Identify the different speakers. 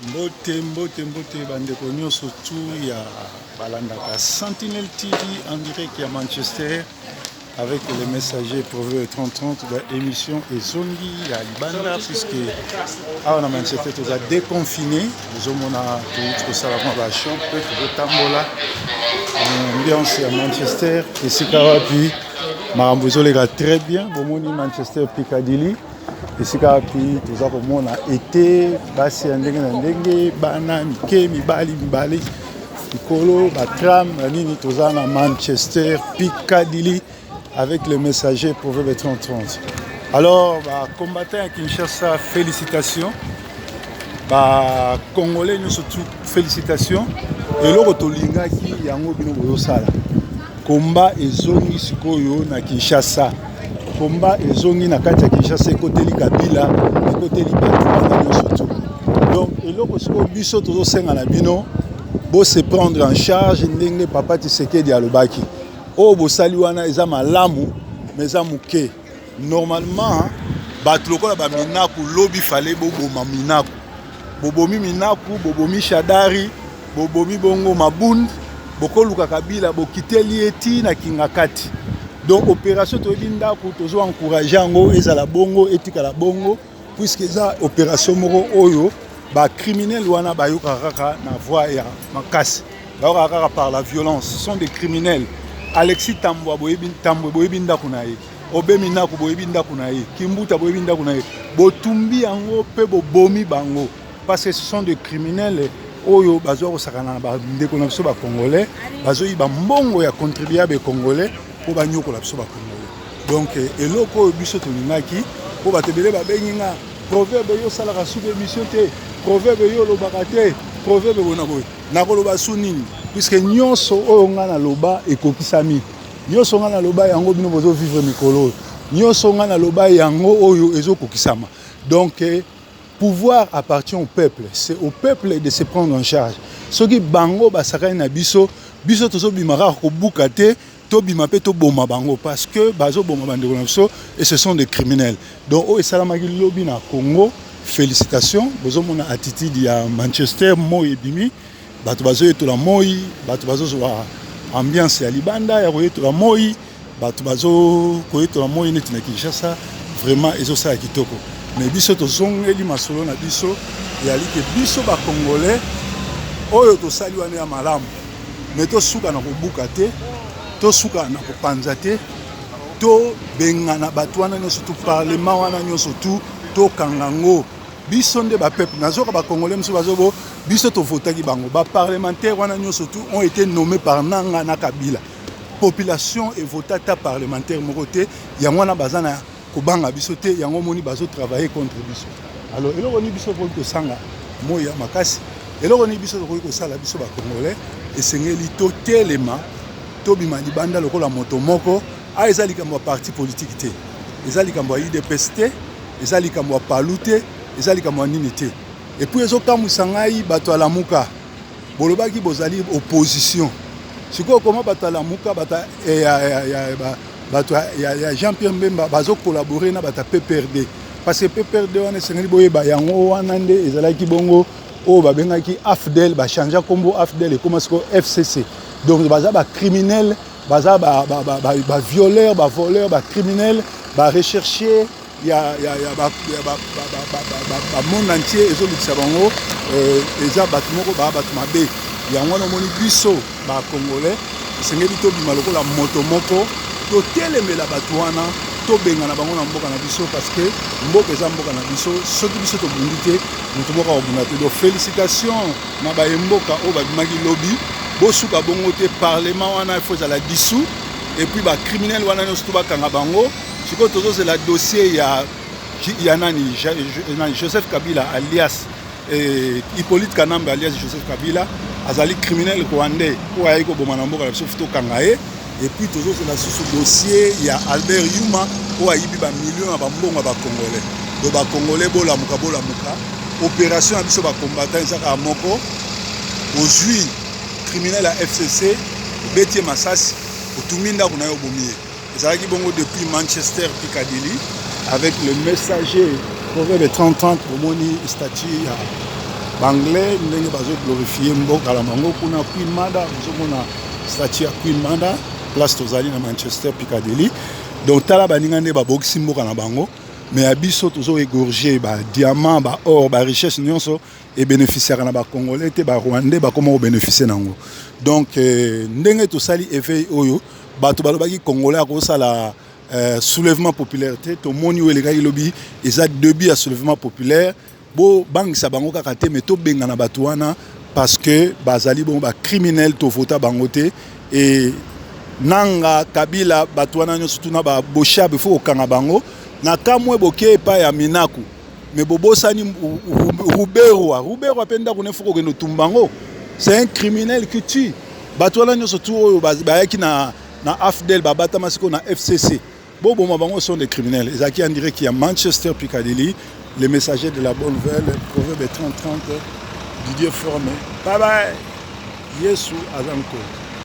Speaker 1: Mbote bandeko nyonso tu ya balandaka Sentinelle TV en direct à Manchester avec les messagers Proverbe 3030 de l'émission Ezongi ya Libanda puisque à Manchester tout a déconfiné nous avons tout ça la chambre peut tambola ambiance à Manchester et c'est puis Marambozo les gars très bien bomoni Manchester Piccadilly esika pi toza komona été basi ya ndenge na ndenge bana mike mibali ikolo batram nini toza na Manchester Piccadilly avec le messager Proverbe 3030. Alors combattant à Kinshasa, félicitations. Congolais nous surtout félicitations et le rotolinga qui yango bino boyo sala combat ezongi sikoyo na Kinshasa. Combat ezongi na kati ya Kinshasa ekoteli Kabila ekoteli Batouana nyonso. Donc eloko siko biso tozo senga na bino bo se prendre en charge ndenge papa Tshisekedi alobaki o bo sali wana eza malamu meza muke normalement bato lokola ba minaku lobi fale bo boma minaku bobomi minaku bobomi Shadari bobomi bongo Mabund bokoluka Kabila bokiteli eti na kingakati. Donc opération tolinda ko tozo encourager ngo ezala bongo etika la bongo puisque eza opération moko oyo ba criminels wana bayoka kaka na voie ya makasi bayoka kaka par la violence. Ce sont des criminels. Alexis Tambwa boyebi ndako na ye obemi ndako boyebi ndako na ye Kimbuta boyebi ndako na ye botumbi yango pe bobomi bango parce que ce sont des criminels oyo bazo ko sakana ba ndeko na biso ba congolais bazo yiba mbongo ya contribuable congolais pour banyoko la biso ba congolais. Donc eloko biso tolingaki po batebele ba benginga proverbe yo sala ka sous émission te proverbe yo lobaka te proverbe bona boy nakoloba sunini puisque nyonso oyo nga na loba ekokisami nyonso nga na loba yango bino bozo vivre mikolo nyonso nga na loba yango oyo ezokokisama. Donc pouvoir appartient au peuple, c'est au peuple de se prendre en charge. Ceux qui bango basaka na biso biso tozo bimara ko bukate to bimape to boma bango parce que bazo boma bande na biso et ce sont des criminels. Donc o esalamaki lobi na Congo, félicitations bozo mona attitude ya Manchester moi ebimi bato bazo etola moi bato bazo zo ambiance ya libanda ya koyetola moi bato bazo koyetola moi neti na Kinshasa vraiment ezo sala kitoko. Mais biso tozongeli masolo na biso yali ke biso ba congolais oyo to sali wana ya malamu mais to suka na kobuka te to suka na kopanza te to bengana bato wana nyonso to parlement wana nyonso to kangango biso nde ba peuple nazoka ba congolais mso bazobo biso to votaki bango ba parlementaires wana nyonso ont été nommés par Nanga na Kabila population et votata parlementaire mokote yango wana bazana kobanga biso te yango moni bazo travailler contre biso. Alors eloko ni biso ko sanga moya makasi eloko ni biso ko sala biso ba congolais esengeli to telema to bima libanda lokola moto moko a ezali kambo parti politique te ezali kambo IDPS te ezali kambo palute ezali kambo nini te et puis ezokamusa ngai bato alamuka bolobaki bozali opposition siko comment bato alamuka bata bato ya Jean-Pierre Mbemba bazo collaborer na bata PPRD parce que PPRD wana sengeli boyeba yango wana nde ezalaki bongo o babengaki AFDEL ba changer combo AFDEL et comment siko FCC. Donc baza ba criminel baza ba violeur ba voleur ba criminel ba rechercher ya monde entier ezolukisa bango eza bato moko ba bato mabe yango na moni biso ba congolais sengeli to bima lokola moto moko to telemela bato wana to benga na bango na mboka na biso parce que mboka eza mboka na biso soki biso to bundi te moto mboka obunda te. Donc félicitations na ba mboka o babimaki lobby bo suka bongo te parlement wana il faut la dissous et puis ba criminel wana nyonso to bakanga bango siko tozo c'est la dossier ya nani Joseph Kabila alias Hippolyte Kanambe alias Joseph Kabila azali criminel rwandais ko ayi ko boma na mboka na biso to kangaye. Et puis toujours c'est la sous-dossier il y a Albert Yuma où a yibi ba millions ba mbongo ba congolais. Donc ba congolais bola muka opération abiso ba combattant ezaka moko aujourd'hui criminel à FCC Betier Massas otuminda kuna yo bomier. Ezalaki bongo depuis Manchester Piccadilly avec le messager Proverbe 3030 pour moni statut Banglais ndenge bazo glorifier mboka la bango kuna Queen Mada ozomona statue ya Queen Mada place tozali na Manchester Piccadilly donc tala baninga nde babokisi mboka na bango mais abiso tozo égorger ba diamant ba or ba richesse nyonso et bénéficiaire na ba congolais te ba rwandais ba comment bénéficier nango donc ndenge tosali éveil oyo bato balobaki congolais ko sala soulèvement populaire te to moni o elenga ilobi eza début à soulèvement populaire bo bangisa bango kaka te mais to benga na bato wana parce que bazali bon ba criminel to vota bango te et nanga Kabila bato wana nyonso tuna ba bosha befo okanga bango na kamwe boke pa ya minaku mais bobosani Rubero penda kone foko ke no tumbango c'est un criminel qui tue bato wana nyonso tu oyo bayaki na AFDEL babata masiko na FCC bobo bango sont des criminels ezaki en direct qui à Manchester Piccadilly les messagers de la bonne nouvelle Proverbe 30-30 Didier Formé bye bye Yesu azanko